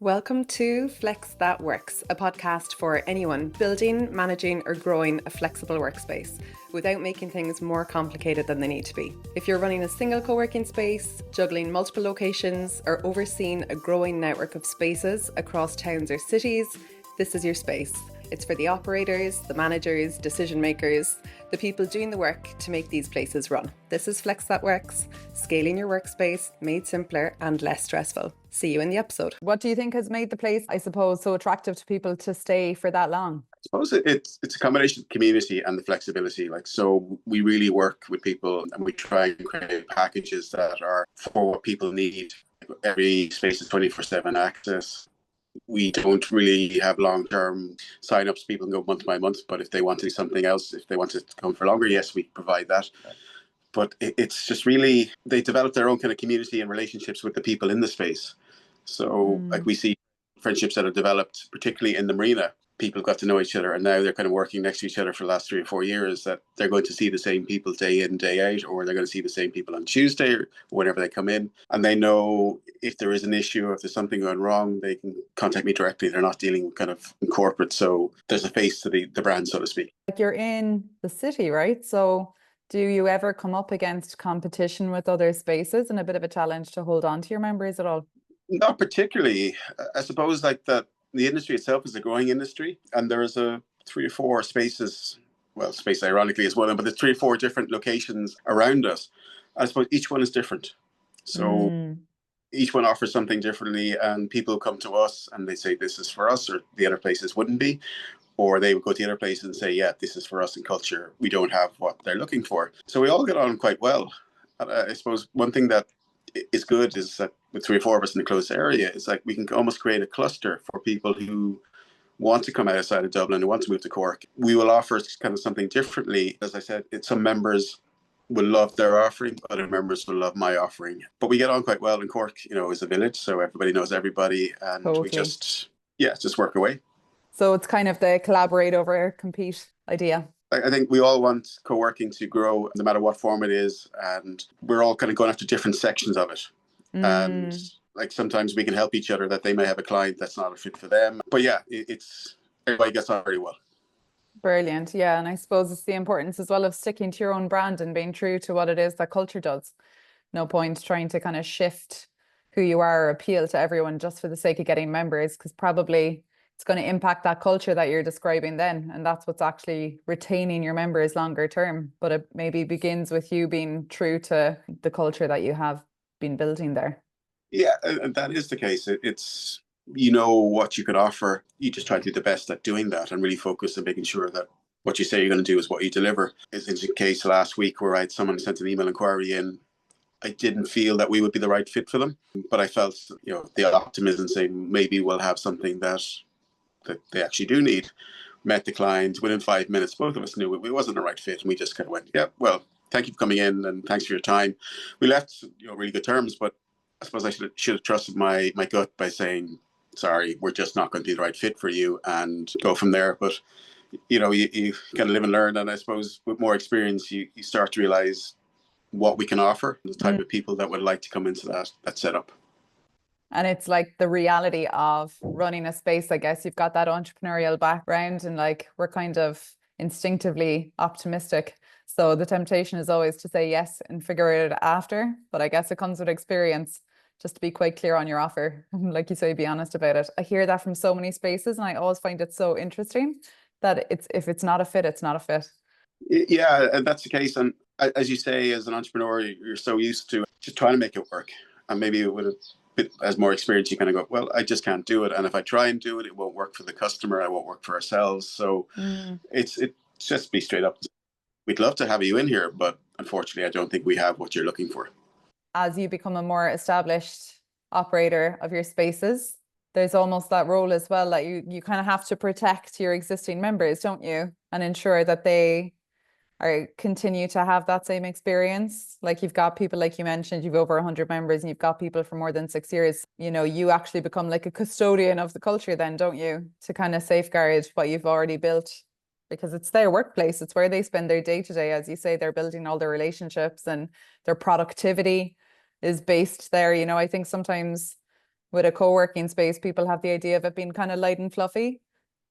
Welcome to Flex That Works, a podcast for anyone building, managing, or growing a flexible workspace without making things more complicated than they need to be. If you're running a single co-working space, juggling multiple locations, or overseeing a growing network of spaces across towns or cities, this is your space. It's for the operators, the managers, decision makers, the people doing the work to make these places run. This is Flex That Works, scaling your workspace made simpler and less stressful. See you in the episode. What do you think has made the place, I suppose, so attractive to people to stay for that long? I suppose it's a combination of community and the flexibility. So we really work with people and we try and create packages that are for what people need. Every space is 24/7 access. We don't really have long-term sign-ups. People can go month by month, but if they want to do something else, if they want to come for longer, yes, we provide that. But it's just really, they develop their own kind of community and relationships with the people in the space. So like we see friendships that are developed, particularly in the marina. People got to know each other and now they're kind of working next to each other for the last 3 or 4 years, that they're going to see the same people day in, day out, or they're going to see the same people on Tuesday or whenever they come in. And they know if there is an issue or if there's something going wrong, they can contact me directly. They're not dealing kind of in corporate. So there's a face to the brand, so to speak. Like, you're in the city, right? So do you ever come up against competition with other spaces and a bit of a challenge to hold on to your members at all? Not particularly. I suppose like that the industry itself is a growing industry, and there's 3 or 4 spaces. Well, space ironically is one of them, but there's 3 or 4 different locations around us. I suppose each one is different. So each one offers something differently, and people come to us and they say this is for us, or the other places wouldn't be. Or they would go to the other places and say, yeah, this is for us in culture. We don't have what they're looking for. So we all get on quite well. And I suppose one thing that is good is that with 3 or 4 of us in the close area, it's like we can almost create a cluster for people who want to come outside of Dublin, who want to move to Cork. We will offer kind of something differently. As I said, some members will love their offering, other members will love my offering. But we get on quite well in Cork, is a village, so everybody knows everybody, and Totally. we just work away. So it's kind of the collaborate over compete idea. I think we all want co-working to grow, no matter what form it is, and we're all kind of going after different sections of it. And like sometimes we can help each other, that they may have a client that's not a fit for them. But yeah, it's everybody gets on very well. Brilliant. Yeah. And I suppose it's the importance as well of sticking to your own brand and being true to what it is that culture does. No point trying to kind of shift who you are or appeal to everyone just for the sake of getting members, because probably it's going to impact that culture that you're describing then. And that's what's actually retaining your members longer term. But it maybe begins with you being true to the culture that you have been building there. Yeah, and that is the case. It's, what you could offer. You just try to do the best at doing that and really focus on making sure that what you say you're going to do is what you deliver. It's the case last week where someone sent an email inquiry in. I didn't feel that we would be the right fit for them, but I felt, the optimism saying maybe we'll have something that they actually do need. Met the client within 5 minutes. Both of us knew it wasn't the right fit, and we just kind of went, yeah, well, thank you for coming in and thanks for your time. We left, really good terms, but I suppose I should have trusted my gut by saying, sorry, we're just not going to be the right fit for you, and go from there. But you kind of live and learn, and I suppose with more experience, you start to realize what we can offer, the type of people that would like to come into that setup. And it's like the reality of running a space. I guess you've got that entrepreneurial background, and like we're kind of instinctively optimistic. So the temptation is always to say yes and figure it out after. But I guess it comes with experience, just to be quite clear on your offer. Like you say, be honest about it. I hear that from so many spaces, and I always find it so interesting that if it's not a fit, it's not a fit. Yeah, and that's the case. And as you say, as an entrepreneur, you're so used to just trying to make it work. And maybe with a bit as more experience, you kind of go, well, I just can't do it. And if I try and do it, it won't work for the customer. It won't work for ourselves. So it's just be straight up. We'd love to have you in here, but unfortunately, I don't think we have what you're looking for. As you become a more established operator of your spaces, there's almost that role as well that you kind of have to protect your existing members, don't you? And ensure that they continue to have that same experience. Like, you've got people, like you mentioned, you've over 100 members and you've got people for more than 6 years. You actually become like a custodian of the culture then, don't you? To kind of safeguard what you've already built, because it's their workplace. It's where they spend their day to day. As you say, they're building all their relationships and their productivity is based there. I think sometimes with a co-working space, people have the idea of it being kind of light and fluffy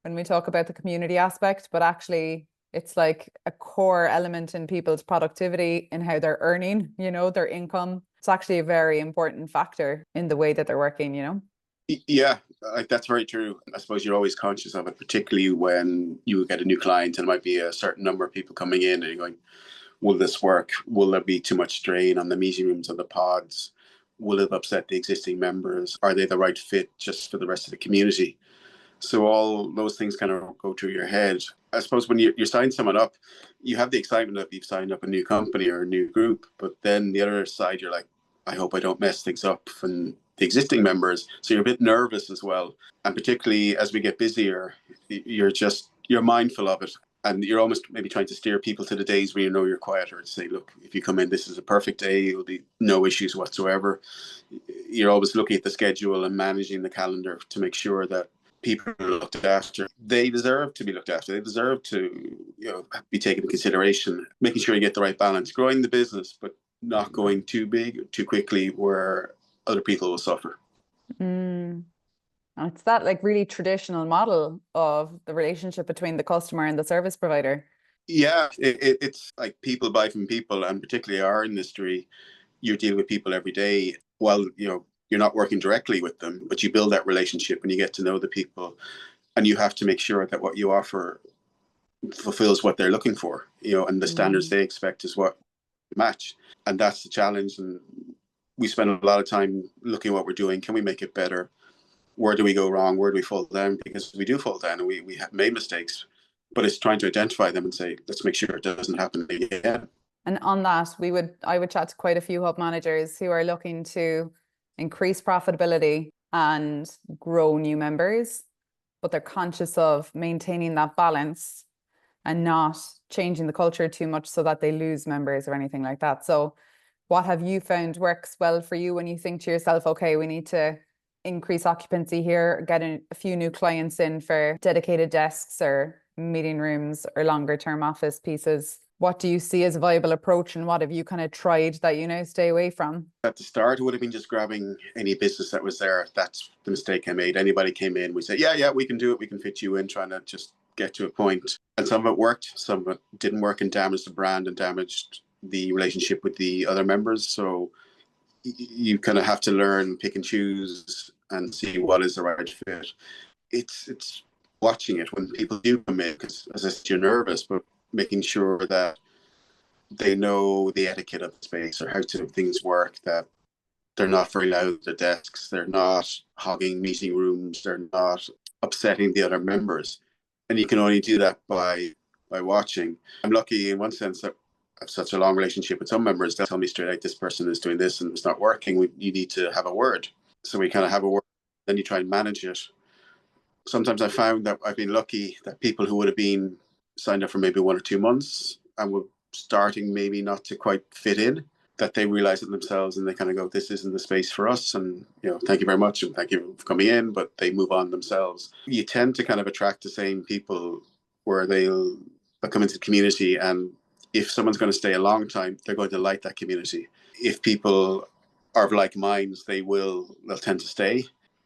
when we talk about the community aspect, but actually it's like a core element in people's productivity, in how they're earning, their income. It's actually a very important factor in the way that they're working, Yeah, like that's very true. I suppose you're always conscious of it, particularly when you get a new client and it might be a certain number of people coming in and you're going, will this work? Will there be too much strain on the meeting rooms and the pods? Will it upset the existing members? Are they the right fit just for the rest of the community? So all those things kind of go through your head. I suppose when you're signing someone up, you have the excitement of you've signed up a new company or a new group, but then the other side, you're like, I hope I don't mess things up from the existing members. So you're a bit nervous as well. And particularly as we get busier, you're mindful of it. And you're almost maybe trying to steer people to the days where you're quieter, to say, look, if you come in, this is a perfect day. It'll be no issues whatsoever. You're always looking at the schedule and managing the calendar to make sure that people are looked after. They deserve to be looked after. They deserve to, be taken into consideration, making sure you get the right balance, growing the business, but not going too big, too quickly, where other people will suffer. It's that like really traditional model of the relationship between the customer and the service provider. Yeah, it's like people buy from people, and particularly our industry, you're dealing with people every day. While you're not working directly with them, but you build that relationship and you get to know the people, and you have to make sure that what you offer fulfills what they're looking for, and the standards they expect is what match. And that's the challenge. And we spend a lot of time looking at what we're doing. Can we make it better? Where do we go wrong? Where do we fall down? Because we do fall down and we have made mistakes, but it's trying to identify them and say, let's make sure it doesn't happen again. And on that, I would chat to quite a few hub managers who are looking to increase profitability and grow new members, but they're conscious of maintaining that balance and not changing the culture too much so that they lose members or anything like that. So what have you found works well for you when you think to yourself, okay, we need to increase occupancy here, get a few new clients in for dedicated desks or meeting rooms or longer term office pieces? What do you see as a viable approach, and what have you kind of tried that stay away from? At the start, it would have been just grabbing any business that was there. That's the mistake I made. Anybody came in, we say, yeah, we can do it. We can fit you in, trying to just get to a point. And some of it worked, some of it didn't work and damaged the brand and damaged the relationship with the other members. So you kind of have to learn, pick and choose and see what is the right fit. It's watching it when people do come in, because as I said, you're nervous, but making sure that they know the etiquette of the space or how things work, that they're not very loud at their desks, they're not hogging meeting rooms, they're not upsetting the other members. And you can only do that by watching. I'm lucky in one sense that I have such a long relationship with some members. They'll tell me straight out, this person is doing this and it's not working. You need to have a word. So we kind of have a word, then you try and manage it. Sometimes I found that I've been lucky that people who would have been signed up for maybe 1 or 2 months and were starting maybe not to quite fit in, that they realize it themselves and they kind of go, this isn't the space for us. And, thank you very much. And thank you for coming in, but they move on themselves. You tend to kind of attract the same people where they'll come into the community. And if someone's going to stay a long time, they're going to like that community. If people are of like minds, they'll tend to stay.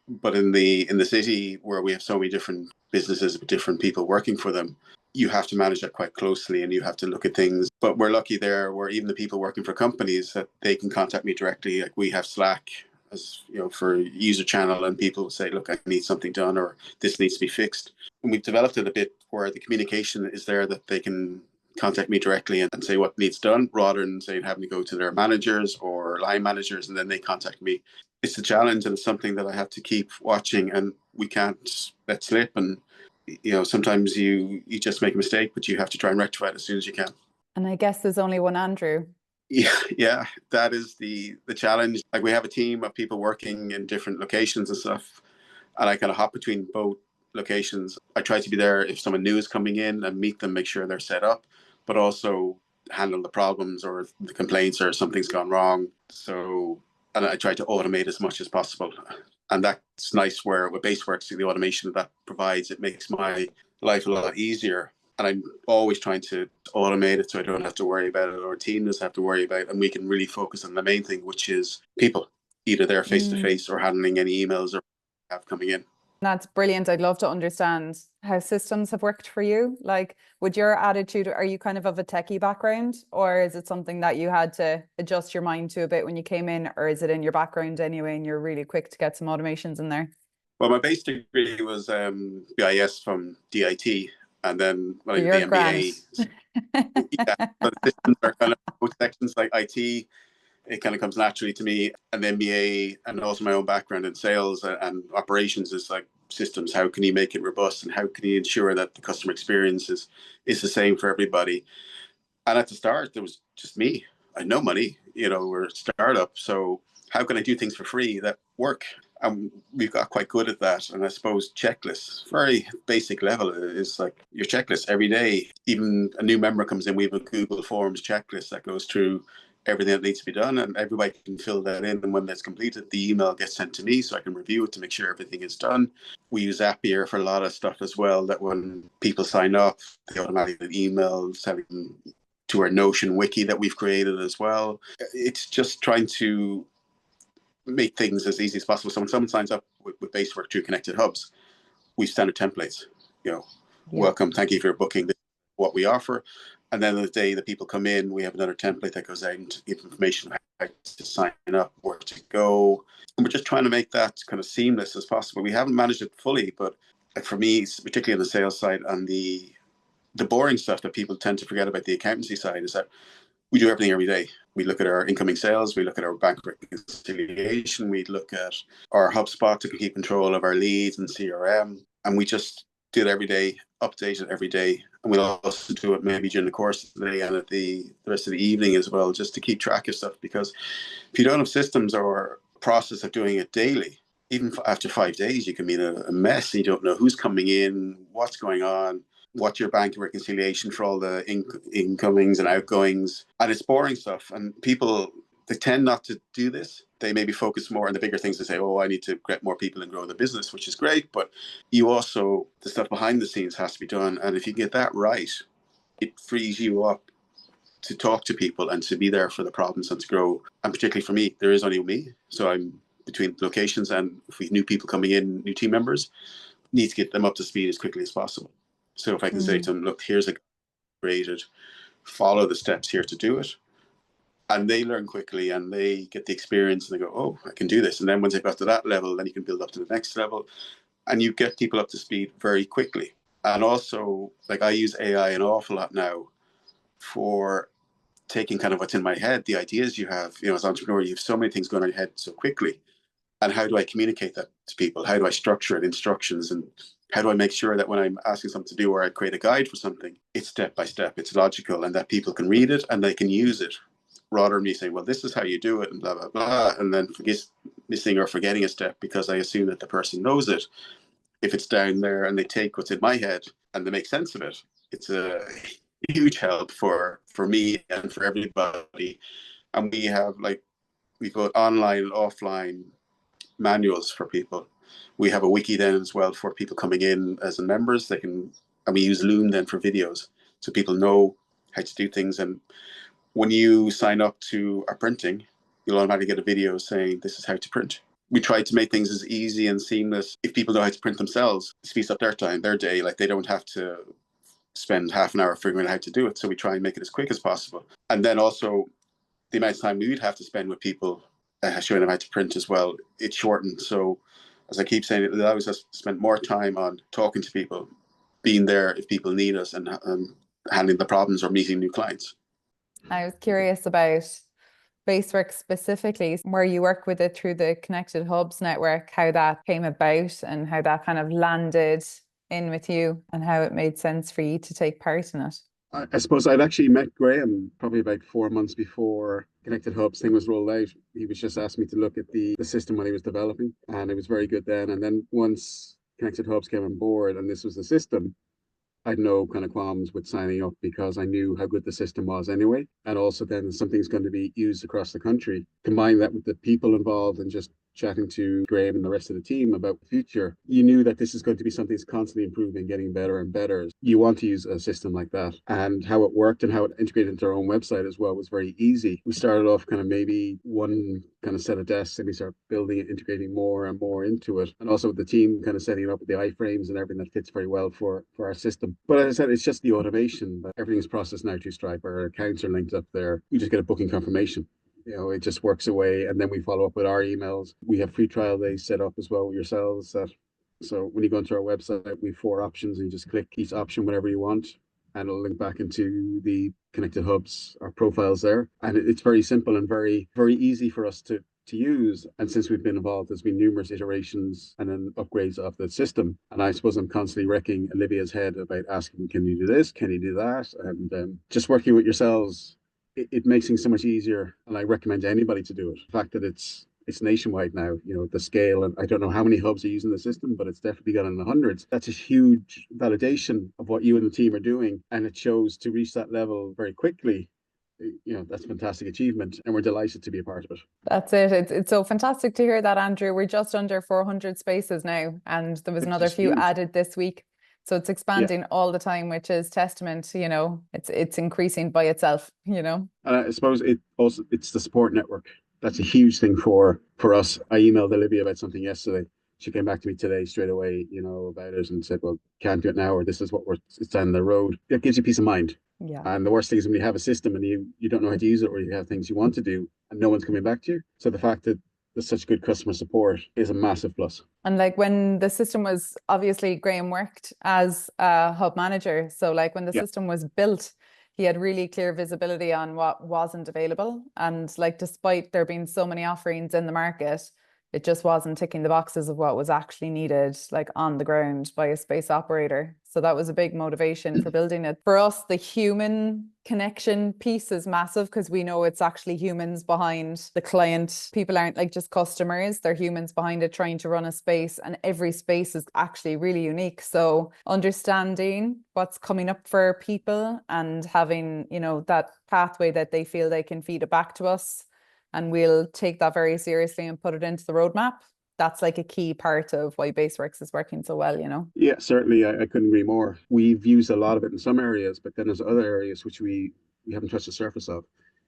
But in the city where we have so many different businesses with different people working for them, you have to manage that quite closely and you have to look at things. But we're lucky there where even the people working for companies, that they can contact me directly. Like we have Slack as for user channel, and people say, look, I need something done or this needs to be fixed. And we've developed it a bit where the communication is there, that they can contact me directly and say what needs done, rather than saying having to go to their managers or line managers and then they contact me. It's a challenge, and it's something that I have to keep watching, and we can't let slip. And sometimes you just make a mistake, but you have to try and rectify it as soon as you can. And I guess there's only one Andrew. Yeah, that is the challenge. Like we have a team of people working in different locations and stuff, and I kind of hop between both locations. I try to be there if someone new is coming in and meet them, make sure they're set up, but also handle the problems or the complaints or something's gone wrong. And I try to automate as much as possible. And that's nice where with Baseworks, the automation that provides, it makes my life a lot easier. And I'm always trying to automate it so I don't have to worry about it, or a team doesn't have to worry about it. And we can really focus on the main thing, which is people. either there face to face or handling any emails or have coming in. That's brilliant. I'd love to understand how systems have worked for you. Like, would your attitude, are you kind of a techie background, or is it something that you had to adjust your mind to a bit when you came in, or is it in your background anyway and you're really quick to get some automations in there? Well, my base degree was BIS from DIT, and then when I did You're the grand. MBA, yeah, but systems are kind of both sections like IT. It kind of comes naturally to me, and the MBA, and also my own background in sales and operations is like systems. How can you make it robust, and how can you ensure that the customer experience is the same for everybody? And at the start, there was just me. I had no money. We're a startup, so how can I do things for free that work? And we've got quite good at that. And I suppose checklists, very basic level, is like your checklist every day. Even a new member comes in, we have a Google Forms checklist that goes through everything that needs to be done, and everybody can fill that in. And when that's completed, the email gets sent to me so I can review it to make sure everything is done. We use Zapier for a lot of stuff as well, that when people sign up, they automatically get emails telling them to our Notion wiki that we've created as well. It's just trying to make things as easy as possible. So when someone signs up with Basework through Connected Hubs, we standard templates, welcome, thank you for booking, this is what we offer. And then the day that people come in, we have another template that goes out and gives information on how to sign up, where to go. And we're just trying to make that kind of seamless as possible. We haven't managed it fully, but for me, particularly on the sales side and the boring stuff that people tend to forget about the accountancy side, is that we do everything every day. We look at our incoming sales, we look at our bank reconciliation, we look at our HubSpot to keep control of our leads and CRM. And we just do it every day, update it every day. And we'll also do it maybe during the course of the day and at the rest of the evening as well, just to keep track of stuff. Because if you don't have systems or a process of doing it daily, even after 5 days, you can be in a mess. You don't know who's coming in, what's going on, what's your bank reconciliation for all the incomings and outgoings. And it's boring stuff. And people, they tend not to do this. They maybe focus more on the bigger things to say, oh, I need to get more people and grow the business, which is great. But you also, the stuff behind the scenes has to be done. And if you get that right, it frees you up to talk to people and to be there for the problems and to grow. And particularly for me, there is only me. So I'm between locations, and if we have new people coming in, new team members, need to get them up to speed as quickly as possible. So if I can say to them, look, here's a created, follow the steps here to do it. And they learn quickly and they get the experience and they go, oh, I can do this. And then once they've got to that level, then you can build up to the next level and you get people up to speed very quickly. And also, like, I use AI an awful lot now for taking kind of what's in my head, the ideas you have. As an entrepreneur, you have so many things going on in your head so quickly. And how do I communicate that to people? How do I structure it, instructions? And how do I make sure that when I'm asking something to do or I create a guide for something, it's step by step, it's logical, and that people can read it and they can use it, rather than me saying, well, this is how you do it and blah, blah, blah, and then missing or forgetting a step because I assume that the person knows it. If it's down there and they take what's in my head and they make sense of it, it's a huge help for me and for everybody. And we've got online and offline manuals for people. We have a wiki then as well for people coming in as members. And we use Loom then for videos, so people know how to do things. And when you sign up to our printing, you'll automatically get a video saying this is how to print. We try to make things as easy and seamless. If people know how to print themselves, it speeds up their time, their day. Like, they don't have to spend half an hour figuring out how to do it. So we try and make it as quick as possible. And then also the amount of time we would have to spend with people showing them how to print as well, it's shortened. So as I keep saying, it allows us to spend more time on talking to people, being there if people need us, and handling the problems or meeting new clients. I was curious about Basework specifically, where you work with it through the Connected Hubs network, how that came about and how that kind of landed in with you and how it made sense for you to take part in it. I suppose I'd actually met Graham probably about 4 months before Connected Hubs thing was rolled out. He was just asking me to look at the system when he was developing, and it was very good then. And then once Connected Hubs came on board and this was the system, I had no kind of qualms with signing up because I knew how good the system was anyway. And also then something's going to be used across the country. Combine that with the people involved and just chatting to Graham and the rest of the team about the future, you knew that this is going to be something that's constantly improving, getting better and better. You want to use a system like that. And how it worked and how it integrated into our own website as well was very easy. We started off kind of maybe one kind of set of desks, and we started building it, integrating more and more into it. And also with the team kind of setting it up with the iframes and everything that fits very well for our system. But as I said, it's just the automation. Everything's processed now through Stripe. Our accounts are linked up there. You just get a booking confirmation. It just works away, and then we follow up with our emails. We have free trial days set up as well with yourselves. So when you go into our website, we have 4 options, and you just click each option whenever you want, and it'll link back into the connected hubs, our profiles there. And it's very simple and very, very easy for us to use. And since we've been involved, there's been numerous iterations and then upgrades of the system. And I suppose I'm constantly wrecking Olivia's head about asking, can you do this? Can you do that? And just working with yourselves, it makes things so much easier, and I recommend anybody to do it. The fact that it's nationwide now, the scale, and I don't know how many hubs are using the system, but it's definitely got in the hundreds. That's a huge validation of what you and the team are doing, and it shows to reach that level very quickly. That's a fantastic achievement, and we're delighted to be a part of it. That's it. It's so fantastic to hear that, Andrew. We're just under 400 spaces now, and there was another few added this week. So it's expanding all the time, which is testament, it's increasing by itself, And I suppose it's the support network. That's a huge thing for us. I emailed Olivia about something yesterday. She came back to me today straight away, about it, and said, well, can't do it now, or this is it's down the road. It gives you peace of mind. Yeah. And the worst thing is when you have a system and you don't know how to use it, or you have things you want to do and no one's coming back to you. So the fact that there's such good customer support is a massive plus. And when the system was, obviously Graham worked as a hub manager. So when the system was built, he had really clear visibility on what wasn't available. And despite there being so many offerings in the market, it just wasn't ticking the boxes of what was actually needed, on the ground by a space operator. So that was a big motivation for building it. For us, the human connection piece is massive, because we know it's actually humans behind the client. People aren't just customers, they're humans behind it trying to run a space, and every space is actually really unique. So understanding what's coming up for people and having, that pathway that they feel they can feed it back to us, and we'll take that very seriously and put it into the roadmap. That's a key part of why BaseWorks is working so well, Yeah, certainly. I couldn't agree more. We've used a lot of it in some areas, but then there's other areas which we haven't touched the surface of.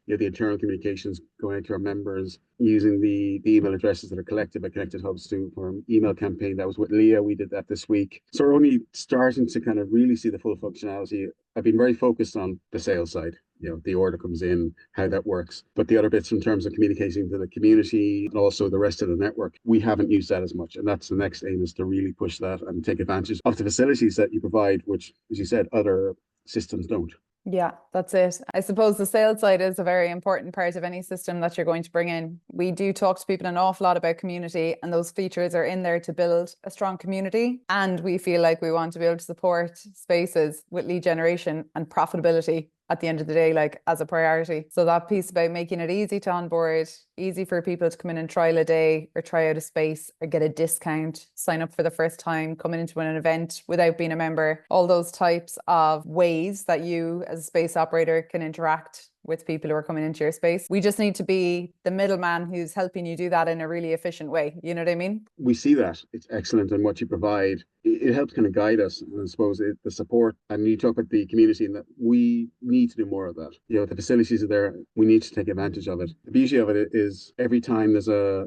The internal communications going out to our members, using the email addresses that are collected by Connected Hubs for an email campaign. That was with Leah. We did that this week. So we're only starting to kind of really see the full functionality. I've been very focused on the sales side. The order comes in, how that works. But the other bits in terms of communicating to the community and also the rest of the network, we haven't used that as much. And that's the next aim, is to really push that and take advantage of the facilities that you provide, which, as you said, other systems don't. Yeah, that's it. I suppose the sales side is a very important part of any system that you're going to bring in. We do talk to people an awful lot about community, and those features are in there to build a strong community. And we feel like we want to be able to support spaces with lead generation and profitability at the end of the day, as a priority. So that piece about making it easy to onboard, easy for people to come in and trial a day or try out a space or get a discount, sign up for the first time, coming into an event without being a member, all those types of ways that you as a space operator can interact with people who are coming into your space. We just need to be the middleman who's helping you do that in a really efficient way. You know what I mean? We see that. It's excellent in what you provide. It helps kind of guide us, and I suppose the support. And you talk about the community, and that we need to do more of that. The facilities are there. We need to take advantage of it. The beauty of it is every time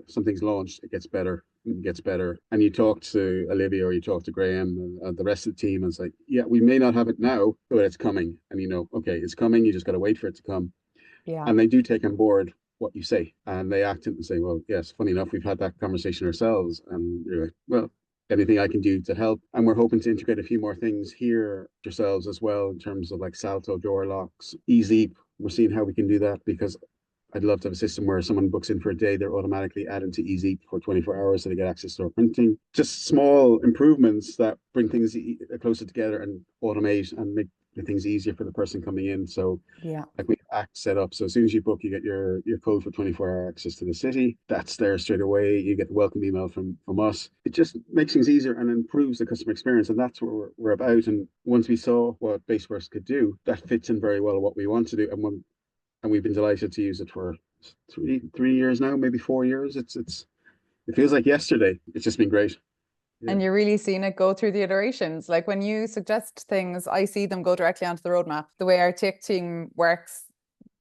something's launched, it gets better. It gets better. And you talk to Olivia or you talk to Graham and the rest of the team, and it's yeah, we may not have it now, but it's coming. And okay, it's coming. You just got to wait for it to come. Yeah. And they do take on board what you say, and they act and say, well, yes, funny enough, we've had that conversation ourselves. And you're like, well, anything I can do to help. And we're hoping to integrate a few more things here yourselves as well, in terms of Salto door locks, easy. We're seeing how we can do that, because I'd love to have a system where someone books in for a day, they're automatically added to Easy for 24 hours, so they get access to our printing. Just small improvements that bring things closer together and automate and make things easier for the person coming in. So yeah, we have Act set up. So as soon as you book, you get your code for 24-hour access to the city. That's there straight away. You get the welcome email from us. It just makes things easier and improves the customer experience. And that's what we're about. And once we saw what BaseWorks could do, that fits in very well what we want to do. And we've been delighted to use it for three years now, maybe 4 years. It's It feels like yesterday. It's just been great. Yeah. And you're really seeing it go through the iterations. Like when you suggest things, I see them go directly onto the roadmap. The way our tech team works,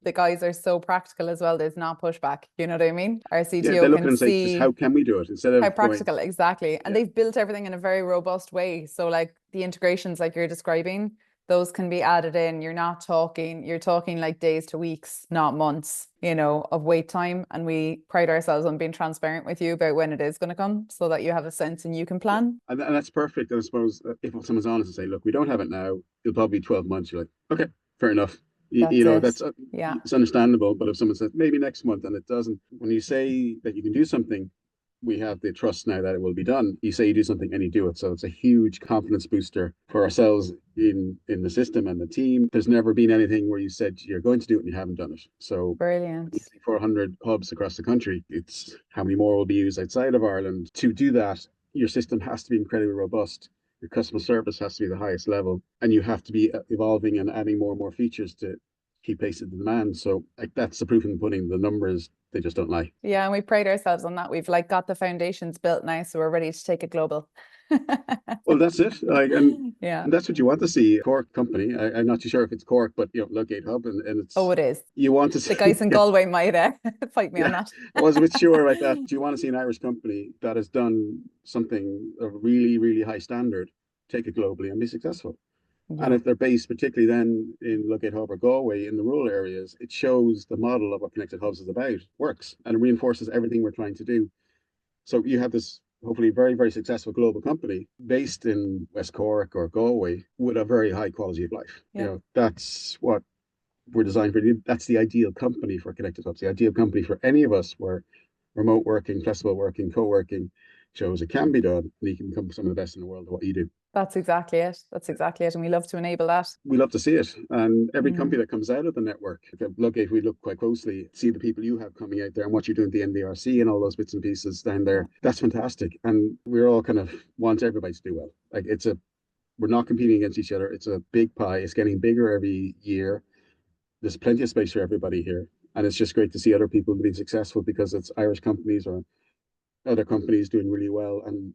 the guys are so practical as well. There's not pushback. You know what I mean? Our Yeah, CTO they look at can it and say, just how see can we do it instead how of going, practical, exactly. And yeah, they've built everything in a very robust way. So like the integrations like you're describing, those can be added in. You're talking like days to weeks, not months, of wait time. And we pride ourselves on being transparent with you about when it is going to come so that you have a sense and you can yeah. plan. And that's perfect. And I suppose if someone's honest and say, look, we don't have it now, it'll probably be 12 months. You're like, okay, fair enough. That's it. That's Yeah. it's understandable. But if someone says maybe next month and it doesn't, when you say that you can do something, we have the trust now that it will be done. You say you do something and you do it. So it's a huge confidence booster for ourselves in the system and the team. There's never been anything where you said you're going to do it and you haven't done it. So Brilliant. 400 hubs across the country. It's how many more will be used outside of Ireland. To do that, your system has to be incredibly robust. Your customer service has to be the highest level, and you have to be evolving and adding more and more features to keep pace with the demand. So like that's the proof in the pudding. The numbers, they just don't lie. Yeah, and we pride ourselves on that. We've like got the foundations built now, so we're ready to take it global. Well, that's it. And Yeah. that's what you want to see. Cork company. I'm not too sure if it's Cork, but Ludgate Hub, and it's Oh, it is. you want to see The guys in yeah, Galway might fight me on yeah. that. I was a bit sure about that. Do you want to see an Irish company that has done something of really, really high standard, take it globally and be successful? And Yeah. if they're based particularly then in Ludgate Hub or Galway in the rural areas, it shows the model of what Connected Hubs is about works, and it reinforces everything we're trying to do. So you have this hopefully very, very successful global company based in West Cork or Galway with a very high quality of life. Yeah. That's what we're designed for. That's the ideal company for Connected Hubs, the ideal company for any of us where remote working, flexible working, co-working shows it can be done, and you can become some of the best in the world at what you do. That's exactly it. That's exactly it. And we love to enable that. We love to see it. And every Mm. company that comes out of the network, if we look quite closely, see the people you have coming out there and what you're doing at the NDRC and all those bits and pieces down there, that's fantastic. And we're all kind of want everybody to do well. Like we're not competing against each other. It's a big pie. It's getting bigger every year. There's plenty of space for everybody here. And it's just great to see other people being successful because it's Irish companies or other companies doing really well. And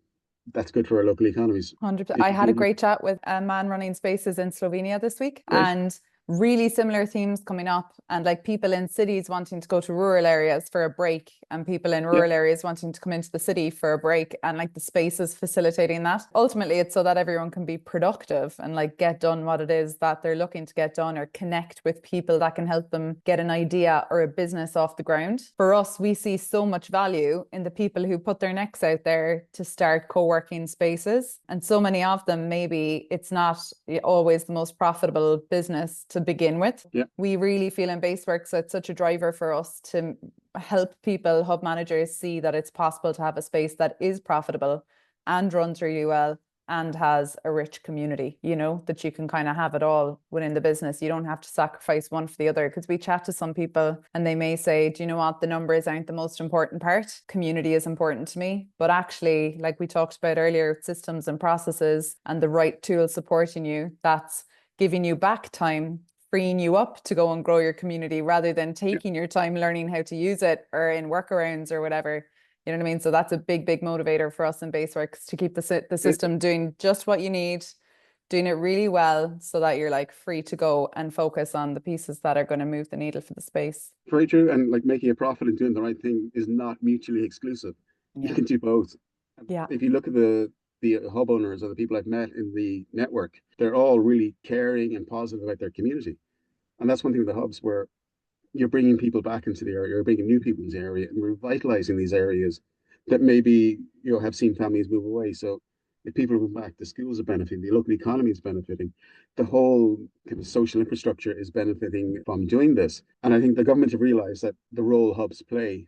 that's good for our local economies. 100%. I had a great chat with a man running spaces in Slovenia this week, Great. and really similar themes coming up, and like people in cities wanting to go to rural areas for a break and people in rural areas wanting to come into the city for a break, and like the spaces facilitating that. Ultimately, it's so that everyone can be productive and like get done what it is that they're looking to get done, or connect with people that can help them get an idea or a business off the ground. For us, we see so much value in the people who put their necks out there to start co-working spaces, and so many of them, maybe it's not always the most profitable business to begin with. Yeah. We really feel in Baseworks it's such a driver for us to help people, hub managers, see that it's possible to have a space that is profitable and runs really well and has a rich community, that you can kind of have it all within the business. You don't have to sacrifice one for the other, because we chat to some people and they may say, do you know what, the numbers aren't the most important part. Community is important to me. But actually, like we talked about earlier, systems and processes and the right tools supporting you, that's giving you back time, freeing you up to go and grow your community rather than taking your time learning how to use it or in workarounds or whatever. You know what I mean? So that's a big, big motivator for us in Baseworks to keep the system doing just what you need, doing it really well so that you're like free to go and focus on the pieces that are going to move the needle for the space. Very true. And like making a profit and doing the right thing is not mutually exclusive. Yeah. You can do both. Yeah. If you look at the hub owners or the people I've met in the network, they're all really caring and positive about their community. And that's one thing with the hubs where you're bringing people back into the area, you're bringing new people into the area and revitalizing these areas that maybe, have seen families move away. So if people move back, the schools are benefiting, the local economy is benefiting, the whole kind of social infrastructure is benefiting from doing this. And I think the government have realized that the role hubs play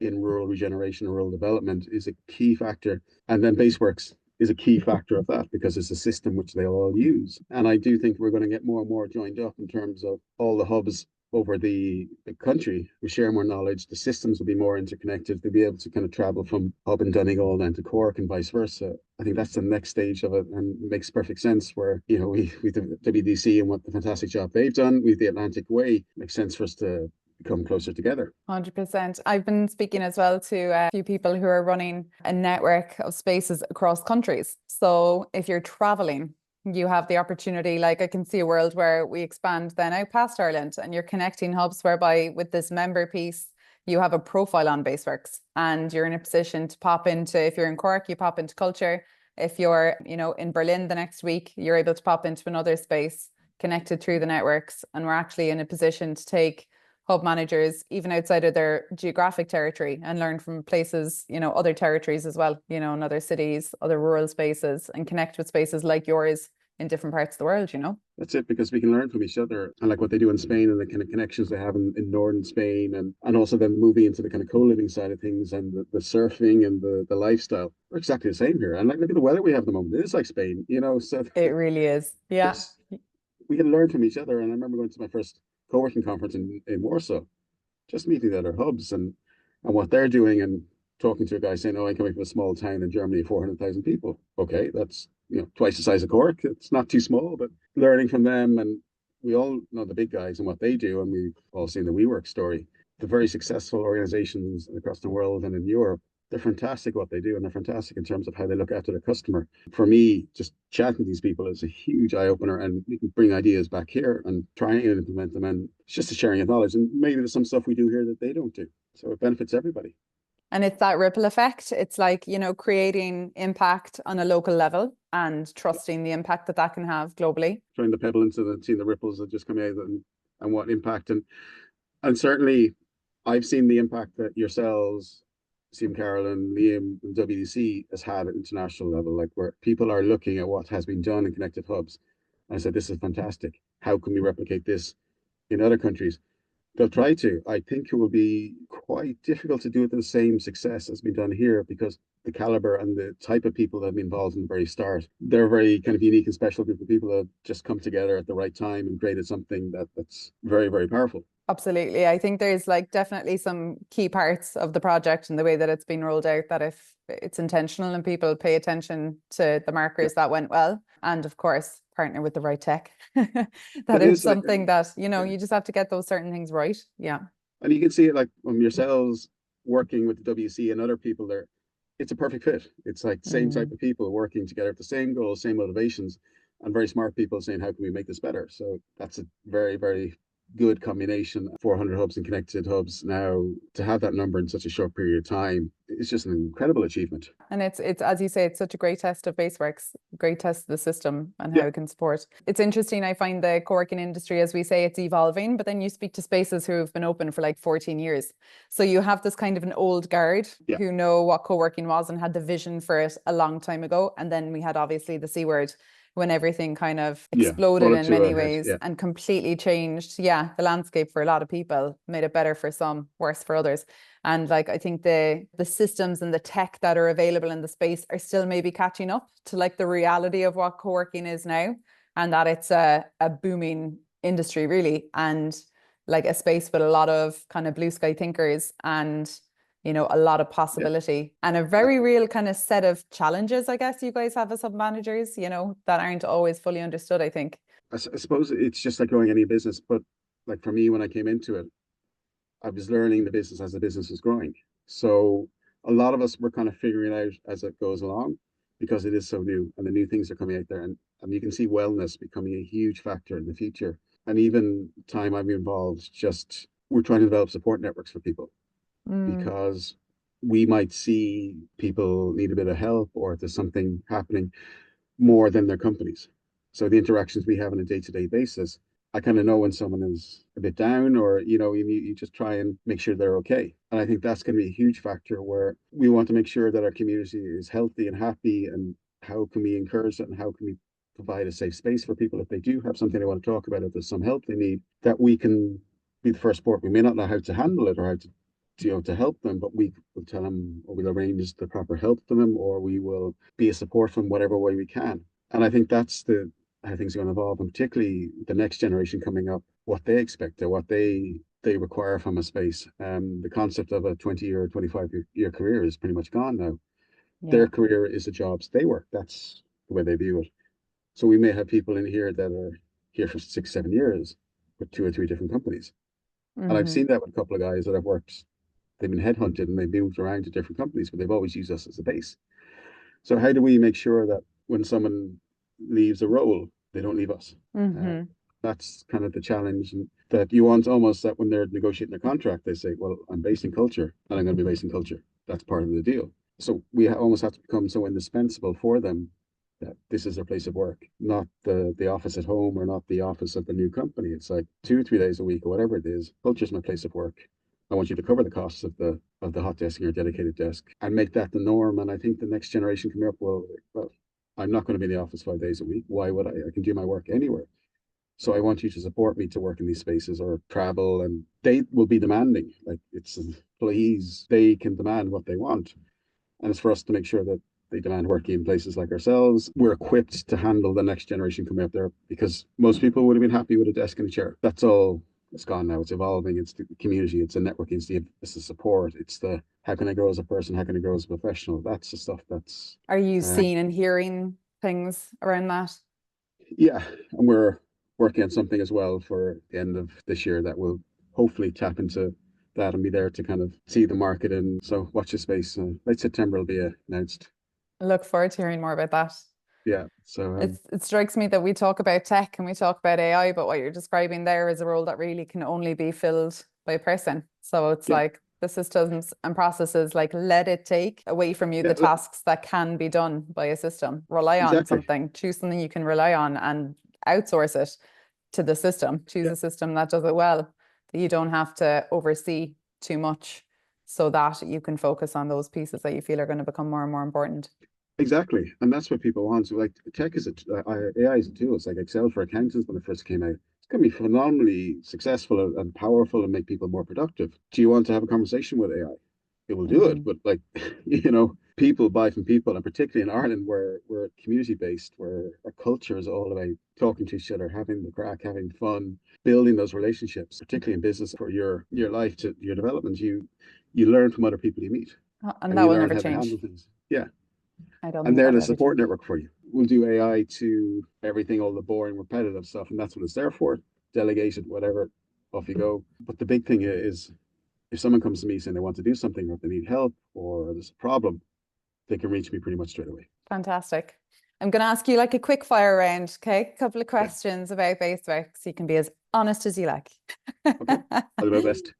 in rural regeneration and rural development is a key factor. And then Baseworks is a key factor of that because it's a system which they all use. And I do think we're going to get more and more joined up in terms of all the hubs over the country. We share more knowledge. The systems will be more interconnected. They'll be able to kind of travel from Hub and Donegal down to Cork and vice versa. I think that's the next stage of it, and it makes perfect sense where, we the WDC and what the fantastic job they've done with the Atlantic Way. It makes sense for us to come closer together. 100%. I've been speaking as well to a few people who are running a network of spaces across countries. So if you're traveling, you have the opportunity, like I can see a world where we expand then out past Ireland and you're connecting hubs whereby with this member piece, you have a profile on Baseworks and you're in a position to pop into, if you're in Cork, you pop into culture. If you're, in Berlin the next week, you're able to pop into another space connected through the networks. And we're actually in a position to take hub managers even outside of their geographic territory and learn from places, other territories as well, in other cities, other rural spaces, and connect with spaces like yours in different parts of the world. That's it, because we can learn from each other, and like what they do in Spain and the kind of connections they have in northern Spain, and also then moving into the kind of co-living side of things and the surfing and the lifestyle. We're exactly the same here. And like, look at the weather we have at the moment. It is like Spain, so It really is. Yeah. We can learn from each other. And I remember going to my first co-working conference in Warsaw, just meeting the other hubs and what they're doing, and talking to a guy saying, "Oh, I'm coming from a small town in Germany, 400,000 people." Okay, that's twice the size of Cork. It's not too small, but learning from them, and we all know the big guys and what they do, and we've all seen the WeWork story. The very successful organizations across the world and in Europe, they're fantastic what they do, and they're fantastic in terms of how they look after their customer. For me, just chatting to these people is a huge eye opener, and we can bring ideas back here and try and implement them. And it's just a sharing of knowledge. And maybe there's some stuff we do here that they don't do, so it benefits everybody. And it's that ripple effect. It's like, creating impact on a local level and trusting the impact that can have globally. Throwing the pebble into seeing the ripples that just come out, and what impact. And certainly I've seen the impact that yourselves, Stephen, Carol, and Liam, and WDC has had at international level, like where people are looking at what has been done in connected hubs. And I said, this is fantastic. How can we replicate this in other countries? They'll try to. I think it will be quite difficult to do it with the same success as been done here, because the caliber and the type of people that have been involved from the very start, they're a very kind of unique and special group of people that have just come together at the right time and created something that's very, very powerful. Absolutely. I think there's definitely some key parts of the project and the way that it's been rolled out that if it's intentional and people pay attention to the markers that went well, and of course partner with the right tech, that is something that you just have to get those certain things right. Yeah. And you can see it like from yourselves working with the WC and other people there. It's a perfect fit. It's like same type of people working together with the same goals, same motivations, and very smart people saying, how can we make this better? So that's a very, very good combination. 400 hubs and connected hubs now, to have that number in such a short period of time, it's just an incredible achievement. And it's as you say, it's such a great test of Baseworks, great test of the system and how it can support. It's interesting. I find the co-working industry, as we say, it's evolving, but then you speak to spaces who have been open for like 14 years. So you have this kind of an old guard who know what co-working was and had the vision for it a long time ago. And then we had obviously the C word, when everything kind of exploded in many ways and completely changed, the landscape for a lot of people, made it better for some, worse for others. And like, I think the systems and the tech that are available in the space are still maybe catching up to like the reality of what co-working is now, and that it's a booming industry really, and like a space with a lot of kind of blue sky thinkers and a lot of possibility and a very real kind of set of challenges, I guess, you guys have as hub managers, that aren't always fully understood, I think. I suppose it's just like growing any business, but like for me, when I came into it, I was learning the business as the business was growing. So a lot of us were kind of figuring out as it goes along, because it is so new and the new things are coming out there. And you can see wellness becoming a huge factor in the future. And even time I've been involved, just we're trying to develop support networks for people, because we might see people need a bit of help, or if there's something happening more than their companies. So the interactions we have on a day-to-day basis, I kind of know when someone is a bit down, or you just try and make sure they're okay. And I think that's going to be a huge factor, where we want to make sure that our community is healthy and happy, and how can we encourage it, and how can we provide a safe space for people if they do have something they want to talk about, if there's some help they need, that we can be the first port. We may not know how to handle it or how to to help them, but we will tell them, or we'll arrange the proper help for them, or we will be a support from whatever way we can. And I think that's how things are going to evolve, and particularly the next generation coming up, what they expect or what they require from a space. The concept of a 20-year, 25-year career is pretty much gone now. Their career is the jobs they work. That's the way they view it. So we may have people in here that are here for 6, 7 years with 2 or 3 different companies. And I've Hmm. seen that with a couple of guys that I've worked, they've been headhunted and they've moved around to different companies, but they've always used us as a base. So how do we make sure that when someone leaves a role, they don't leave us? Uh, Hmm. that's kind of the challenge, and that you want almost that when they're negotiating their contract, they say, well, I'm based in culture and I'm going to be based in culture. That's part of the deal. So we almost have to become so indispensable for them that this is their place of work, not the office at home or not the office of the new company. It's like 2 or 3 days a week or whatever it is. Culture is my place of work. I want you to cover the costs of the hot desk and your dedicated desk and make that the norm. And I think the next generation coming up will, well, I'm not going to be in the office 5 days a week. Why would I? I can do my work anywhere. So I want you to support me to work in these spaces or travel, and they will be demanding. Like it's employees, they can demand what they want, and it's for us to make sure that they demand working in places like ourselves. We're equipped to handle the next generation coming up there because most people would have been happy with a desk and a chair. That's all. It's gone now. It's evolving. It's the community. It's the networking. It's the support. It's the how can I grow as a person? How can I grow as a professional? That's the stuff that's Are you uh, seeing and hearing things around that? yeah, and we're working on something as well for the end of this year that will hopefully tap into that and be there to kind of see the market. And so watch the space. Late September will be announced. I look forward to hearing more about that. Yeah. So It strikes me that we talk about tech and we talk about AI, but what you're describing there is a role that really can only be filled by a person. So it's yeah, like the systems and processes, like let it take away from you yeah, the tasks that can be done by a system. Rely on exactly. something, choose something you can rely on and outsource it to the system. Choose Yeah, a system that does it well, that you don't have to oversee too much so that you can focus on those pieces that you feel are going to become more and more important. exactly. And that's what people want. So like tech is AI is a tool. It's like Excel for accountants when it first came out. It's going to be phenomenally successful and powerful and make people more productive. Do you want to have a conversation with AI? It will do it, Mm-hmm. but like people buy from people, and particularly in Ireland, where we're community based, where our culture is all about talking to each other, having the crack, having fun, building those relationships, particularly in business for your life to your development. You learn from other people you meet, And and that you will learn never how to handle change. things. Yeah, I don't and think they're that'll the ever support change. network for you. We'll do AI to everything, all the boring, repetitive stuff, and that's what it's there for. Delegate it, whatever, off you go. But the big thing is, if someone comes to me saying they want to do something or if they need help or there's a problem, they can reach me pretty much straight away. Fantastic. I'm going to ask you like a quick fire round, okay? A couple of Yeah. questions about Baseworks. You can be as honest as you like. Okay. I'll do my best.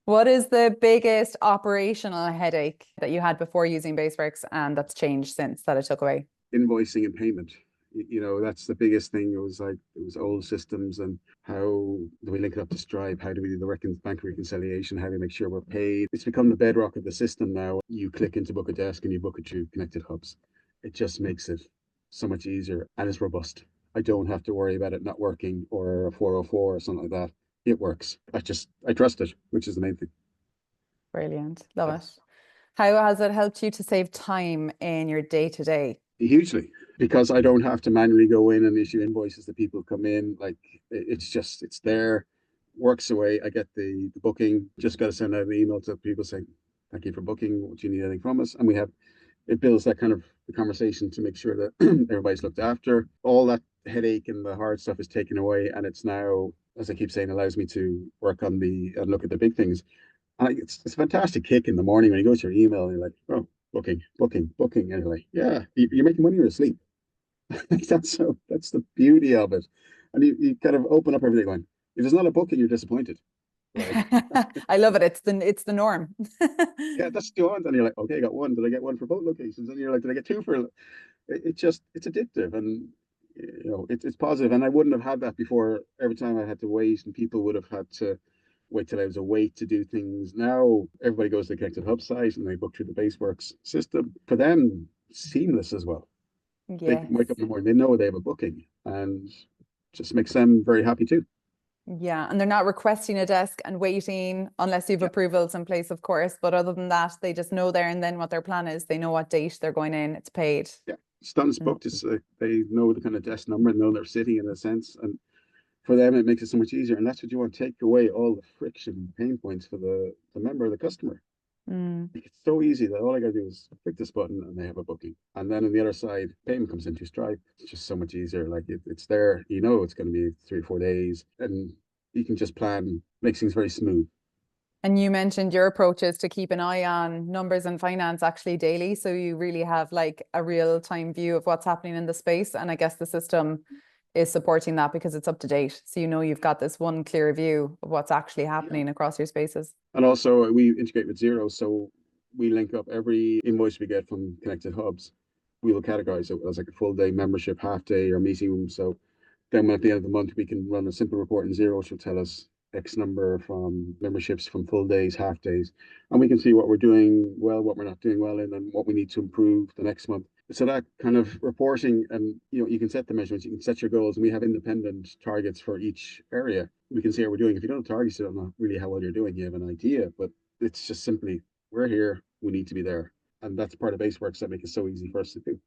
What is the biggest operational headache that you had before using Baseworks and that's changed since that it took away? Invoicing and payment. That's the biggest thing. It was old systems, and how do we link it up to Stripe? How do we do the bank reconciliation? How do we make sure we're paid? It's become the bedrock of the system now. You click into book a desk and you book it through connected hubs. It just makes it so much easier and it's robust. I don't have to worry about it not working or a 404 or something like that. It works. I trust it, which is the main thing. Brilliant. Love it. How has it helped you to save time in your day to day? Hugely, because I don't have to manually go in and issue invoices that people come in. Like it's there, works away. I get the booking. Just got to send out an email to people saying thank you for booking. Do you need anything from us? And we have it builds that kind of the conversation to make sure that everybody's looked after. All that headache and the hard stuff is taken away, and it's now, as I keep saying, allows me to work on the and look at the big things. And it's a fantastic kick in the morning when you go to your email and you're like, oh, booking, booking, booking. And you're like, yeah, you're making money or asleep. That's the beauty of it. And you kind of open up everything going, if there's not a booking, you're disappointed. Right. I love it. It's the norm. Yeah, that's what you want. And you're like, okay, I got one. Did I get one for both locations? And you're like, did I get two for it's addictive and it's positive. And I wouldn't have had that before. Every time I had to wait and people would have had to wait till I was awake to do things. Now everybody goes to the connected hub site and they book through the Baseworks system. For them, seamless as well. They can Yes. wake up in the morning, they know they have a booking, and just makes them very happy too. Yeah, and they're not requesting a desk and waiting unless you've Yeah, approvals in place, of course. But other than that, they just know there and then what their plan is. They know what date they're going in. It's paid. yeah. It's done, it's Mm. booked. They know the kind of desk number and know they're sitting in a sense, and for them it makes it so much easier. And that's what you want to take away all the friction, pain points for the member, the customer. Mm. It's so easy that all I got to do is click this button and they have a booking. And then on the other side, payment comes into Stripe. It's just so much easier. Like it's there, it's going to be 3 or 4 days. And you can just plan, makes things very smooth. And you mentioned your approach is to keep an eye on numbers and finance actually daily. So you really have like a real time view of what's happening in the space. And I guess the system is supporting that because it's up to date. So you know you've got this one clear view of what's actually happening across your spaces. And also we integrate with Xero, so we link up every invoice we get from connected hubs. We will categorize it as like a full day membership, half day, or meeting room. So then at the end of the month, we can run a simple report in Xero, which will tell us X number from memberships from full days, half days, and we can see what we're doing well, what we're not doing well in, and what we need to improve the next month. So that kind of reporting, and you can set the measurements, you can set your goals, and we have independent targets for each area. We can see how we're doing. If you don't have targets, you don't know really how well you're doing. You have an idea, but it's just simply, we're here, we need to be there. And that's part of BaseWorks that make it so easy for us to do.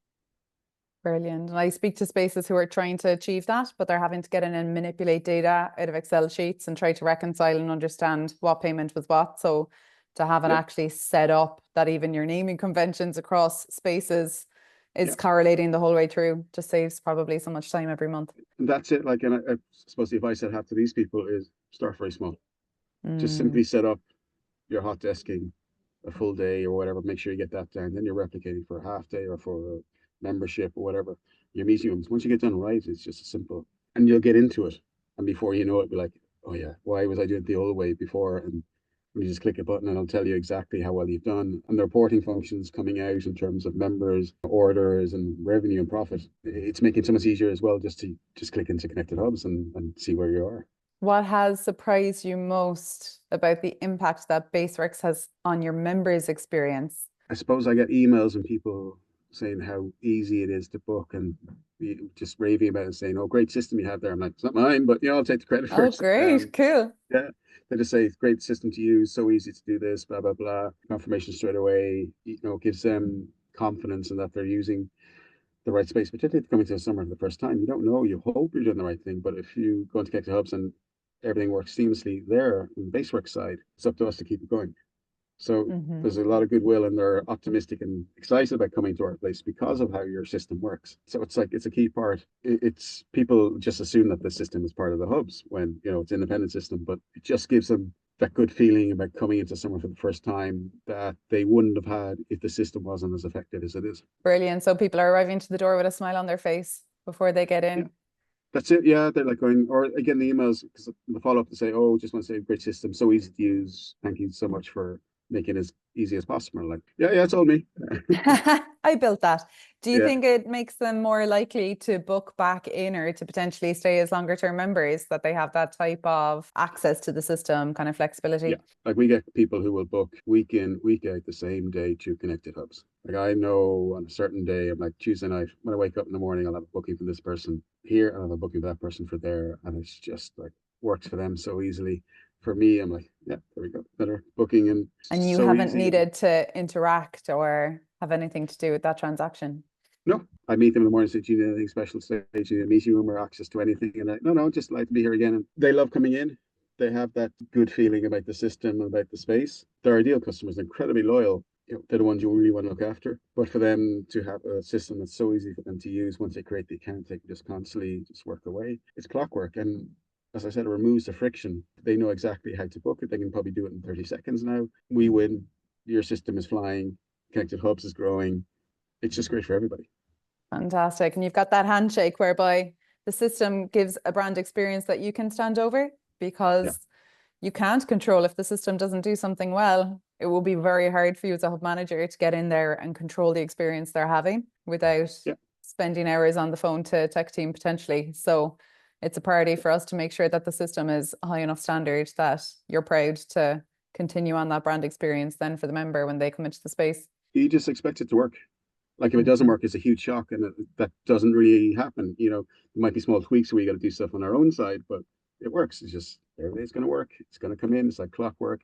Brilliant. And I speak to spaces who are trying to achieve that, but they're having to get in and manipulate data out of Excel sheets and try to reconcile and understand what payment was what. So to have it actually set up that even your naming conventions across spaces is correlating the whole way through, just saves probably so much time every month. And that's it. Like, and I suppose the advice I'd have to these people is start very small. Just simply set up your hot desking a full day or whatever, make sure you get that down. Then you're replicating for a half day or for a membership or whatever. Your meeting rooms, once you get done right, it's just simple. And you'll get into it. And before you know it, be like, oh yeah, why was I doing it the old way before? And you just click a button and it'll tell you exactly how well you've done. And the reporting functions coming out in terms of members, orders, and revenue and profit. It's making it so much easier as well just to click into connected hubs and see where you are. What has surprised you most about the impact that BaseWorks has on your members' experience? I suppose I get emails and people saying how easy it is to book and just raving about it and saying, oh, great system you have there. I'm like, it's not mine, but I'll take the credit for it. Oh, great. Cool. Yeah. They just say it's great system to use, so easy to do this, blah, blah, blah. Confirmation straight away, gives them confidence in that they're using the right space, particularly if coming to a summer for the first time. You don't know, you hope you're doing the right thing, but if you go into connected hubs and everything works seamlessly there on the BaseWorks side, it's up to us to keep it going. So there's a lot of goodwill and they're optimistic and excited about coming to our place because of how your system works. So it's a key part. It's people just assume that the system is part of the hubs when, it's an independent system, but it just gives them that good feeling about coming into somewhere for the first time that they wouldn't have had if the system wasn't as effective as it is. Brilliant. So people are arriving to the door with a smile on their face before they get in. Yeah. That's it. Yeah, they're like going, or again, the emails, because the follow up to say, oh, just want to say, great system, so easy to use. Thank you so much for making it as easy as possible. Like, yeah, it's all me. I built that. Do you think it makes them more likely to book back in or to potentially stay as longer term members, that they have that type of access to the system, kind of flexibility? Yeah, like we get people who will book week in, week out the same day to connected hubs. Like I know on a certain day, I'm like Tuesday night, when I wake up in the morning, I'll have a booking for this person here and I'll have a booking for that person for there. And it's just like works for them so easily. For me, I'm like, yeah, there we go, better booking. And you haven't needed to interact or have anything to do with that transaction? No, I meet them in the morning, say, do you need anything special today? Do you need a meeting room or access to anything? And no, just like to be here again. And they love coming in. They have that good feeling about the system, about the space. They're ideal customers, incredibly loyal. They're the ones you really want to look after. But for them to have a system that's so easy for them to use, once they create the account, they can just constantly just work away. It's clockwork. And as I said, it removes the friction. They know exactly how to book it. They can probably do it in 30 seconds now. We win. Your system is flying. Connected hubs is growing. It's just great for everybody. Fantastic. And you've got that handshake whereby the system gives a brand experience that you can stand over, because you can't control if the system doesn't do something well. It will be very hard for you as a hub manager to get in there and control the experience they're having without spending hours on the phone to a tech team potentially. So it's a priority for us to make sure that the system is a high enough standard that you're proud to continue on that brand experience then for the member when they come into the space. You just expect it to work. Like if it doesn't work, it's a huge shock, and that doesn't really happen. There might be small tweaks where you got to do stuff on our own side, but it works. It's just everything's going to work. It's going to come in. It's like clockwork.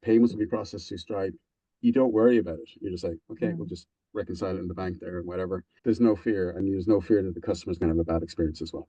Payments will be processed through Stripe. You don't worry about it. You're just like, okay, we'll just reconcile it in the bank there and whatever. There's no fear, and there's no fear that the customer's going to have a bad experience as well.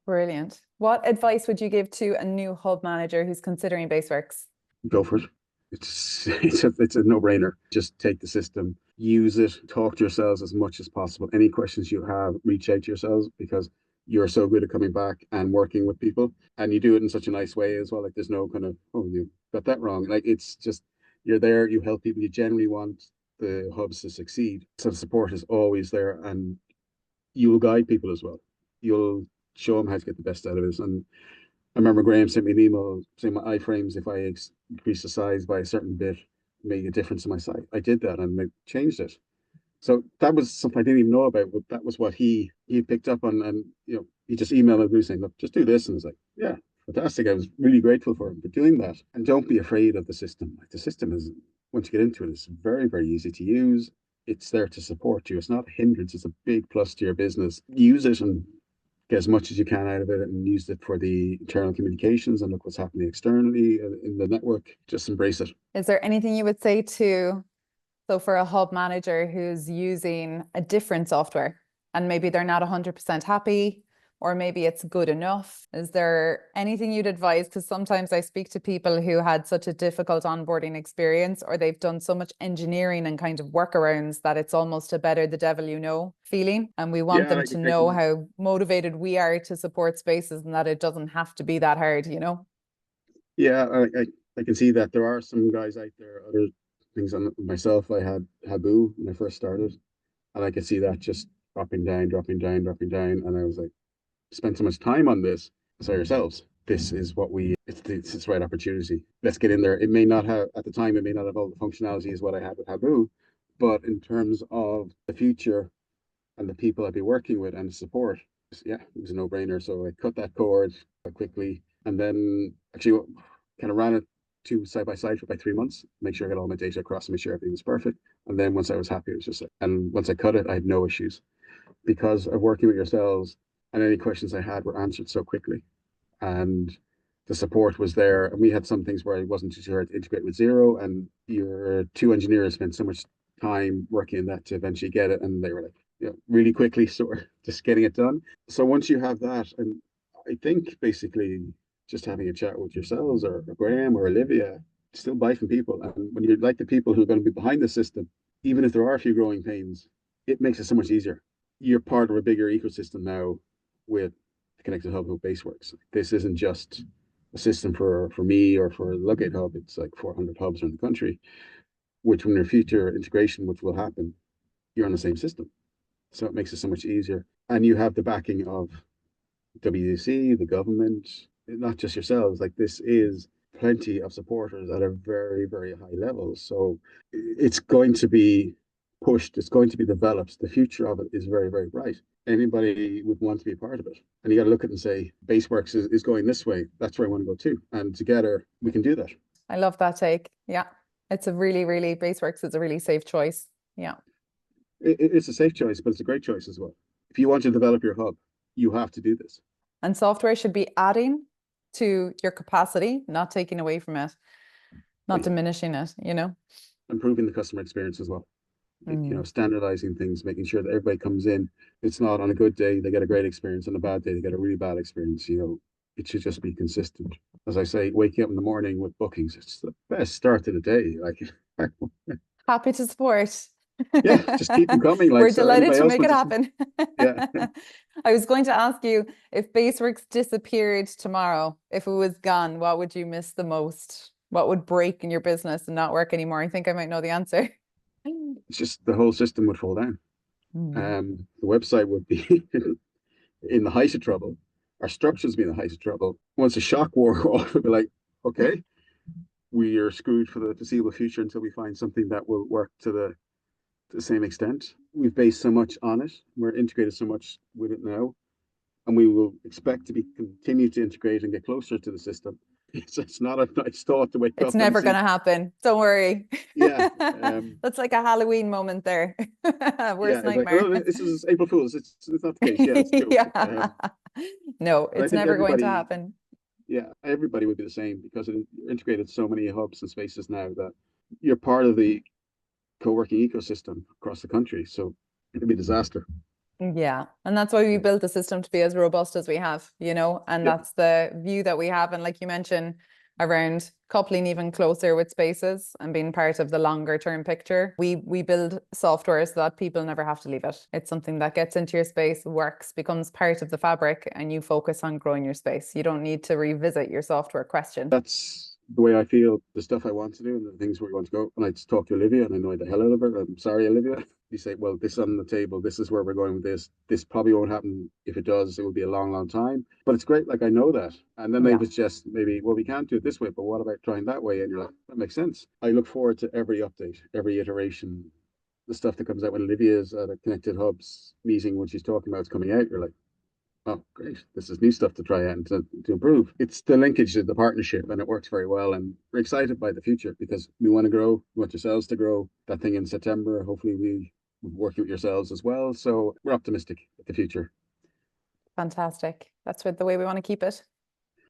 Brilliant. What advice would you give to a new hub manager who's considering BaseWorks? Go for it. It's a no-brainer. Just take the system, use it, talk to yourselves as much as possible. Any questions you have, reach out to yourselves, because you're so good at coming back and working with people, and you do it in such a nice way as well. Like there's no kind of, oh, you got that wrong. Like it's just, you're there, you help people, you generally want the hubs to succeed. So the support is always there, and you'll guide people as well. You'll show them how to get the best out of it. And I remember Graham sent me an email saying my iframes, if I increase the size by a certain bit, made a difference in my site. I did that and I changed it. So that was something I didn't even know about, but that was what he picked up on, and he just emailed me saying, "Look, just do this," and I was like, "Yeah, fantastic." I was really grateful for him for doing that. And don't be afraid of the system. Like the system is, once you get into it, it's very, very easy to use. It's there to support you. It's not a hindrance. It's a big plus to your business. Use it and get as much as you can out of it, and use it for the internal communications and look what's happening externally in the network. Just embrace it. Is there anything you would say to, so for a hub manager who's using a different software and maybe they're not 100% happy, or maybe it's good enough? Is there anything you'd advise? Because sometimes I speak to people who had such a difficult onboarding experience, or they've done so much engineering and kind of workarounds that it's almost a better the devil you know feeling. And we want them to know how motivated we are to support spaces, and that it doesn't have to be that hard, Yeah, I can see that there are some guys out there, other things on myself. I had Habu when I first started, and I could see that just dropping down, dropping down, dropping down. And I was like, spend so much time on this. So yourselves, this is what it's the right opportunity. Let's get in there. It may not have, at the time, it may not have all the functionality as what I had with Habu, but in terms of the future and the people I'd be working with and the support, yeah, it was a no-brainer. So I cut that cord quite quickly, and then actually kind of ran it two side by side for about 3 months, make sure I got all my data across and make sure everything was perfect. And then once I was happy, it was just like, and once I cut it, I had no issues because of working with yourselves, and any questions I had were answered so quickly. And the support was there. And we had some things where I wasn't too sure how to integrate with Zero, and your two engineers spent so much time working on that to eventually get it. And they were like, really quickly, sort of just getting it done. So once you have that, and I think basically just having a chat with yourselves or Graham or Olivia, still buy from people. And when you like the people who are going to be behind the system, even if there are a few growing pains, it makes it so much easier. You're part of a bigger ecosystem now with the Connected Hub of Baseworks. This isn't just a system for me or for Ludgate Hub. It's like 400 hubs around the country, which when their future integration, which will happen, you're on the same system. So it makes it so much easier. And you have the backing of WDC, the government, not just yourselves. Like this is plenty of supporters at a very, very high level. So it's going to be pushed, it's going to be developed. The future of it is very, very bright. Anybody would want to be a part of it. And you got to look at it and say, Baseworks is going this way. That's where I want to go too. And together we can do that. I love that take. Yeah. It's a really, really, Baseworks is a really safe choice. Yeah. It's a safe choice, but it's a great choice as well. If you want to develop your hub, you have to do this. And software should be adding to your capacity, not taking away from it, not diminishing it, Improving the customer experience as well. Standardizing things, making sure that everybody comes in. It's not on a good day, they get a great experience. On a bad day, they get a really bad experience. It should just be consistent. As I say, waking up in the morning with bookings, it's the best start to the day. Like, happy to support. Yeah, just keep them coming. We're delighted to make it happen. Yeah. I was going to ask you, if Baseworks disappeared tomorrow, if it was gone, what would you miss the most? What would break in your business and not work anymore? I think I might know the answer. It's just the whole system would fall down. The website would be in the height of trouble. Our structures would be in the height of trouble. Once the shock wore off, we'd be like, okay, we are screwed for the foreseeable future until we find something that will work to the same extent. We've based so much on it. We're integrated so much with it now. And we will expect to continue to integrate and get closer to the system. It's not a nice thought to wake up. It's never going to happen. Don't worry. Yeah. That's like a Halloween moment there. Worst nightmare. Like, this is April Fool's. It's not the case. Yeah, it's true. Yeah. No, it's never going to happen. Yeah, everybody would be the same because it integrated so many hubs and spaces now that you're part of the co-working ecosystem across the country. So it could be a disaster. Yeah. And that's why we built the system to be as robust as we have, and that's the view that we have. And like you mentioned, around coupling even closer with spaces and being part of the longer term picture. We build software so that people never have to leave it. It's something that gets into your space, works, becomes part of the fabric, and you focus on growing your space. You don't need to revisit your software question. That's the way I feel, the stuff I want to do and the things we're going to go. And I talk to Olivia and I know the hell out of her. I'm sorry, Olivia. You say, well, this is on the table. This is where we're going with this. This probably won't happen. If it does, it will be a long, long time. But it's great. Like, I know that. And then they was just maybe, well, we can't do it this way, but what about trying that way? And you're like, that makes sense. I look forward to every update, every iteration. The stuff that comes out when Olivia's at a Connected Hubs meeting, when she's talking about it's coming out, you're like, oh, great. This is new stuff to try and to improve. It's the linkage of the partnership and it works very well. And we're excited by the future because we want to grow. We want yourselves to grow. That thing in September, hopefully we work with yourselves as well. So we're optimistic with the future. Fantastic. That's the way we want to keep it.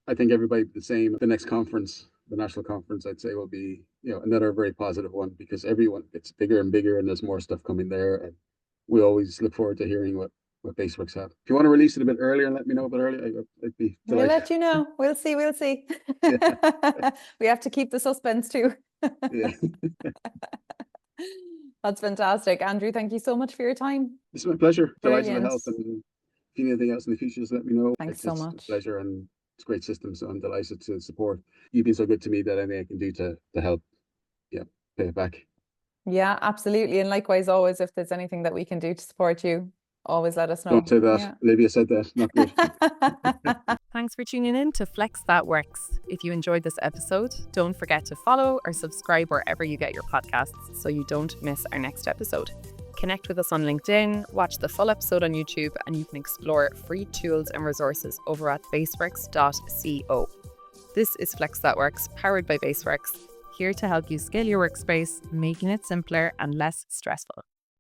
I think everybody the same. The next conference, the national conference, I'd say will be, another very positive one because everyone gets bigger and bigger and there's more stuff coming there. And we always look forward to hearing what Baseworks have. If you want to release it a bit earlier and let me know a bit earlier, I'd be delighted. We'll let you know. We'll see. Yeah. We have to keep the suspense too. Yeah. That's fantastic. Andrew, thank you so much for your time. It's my pleasure. Brilliant. Delighted to help. And if you need anything else in the future, just let me know. Thanks so much. It's a pleasure and it's a great system. So I'm delighted to support. You've been so good to me that anything I can do to help, pay it back. Yeah, absolutely. And likewise, always, if there's anything that we can do to support you, always let us know. Don't say that. Yeah. Olivia said that. Not good. Thanks for tuning in to Flex That Works. If you enjoyed this episode, don't forget to follow or subscribe wherever you get your podcasts so you don't miss our next episode. Connect with us on LinkedIn, watch the full episode on YouTube, and you can explore free tools and resources over at baseworks.co. This is Flex That Works, powered by Baseworks, here to help you scale your workspace, making it simpler and less stressful.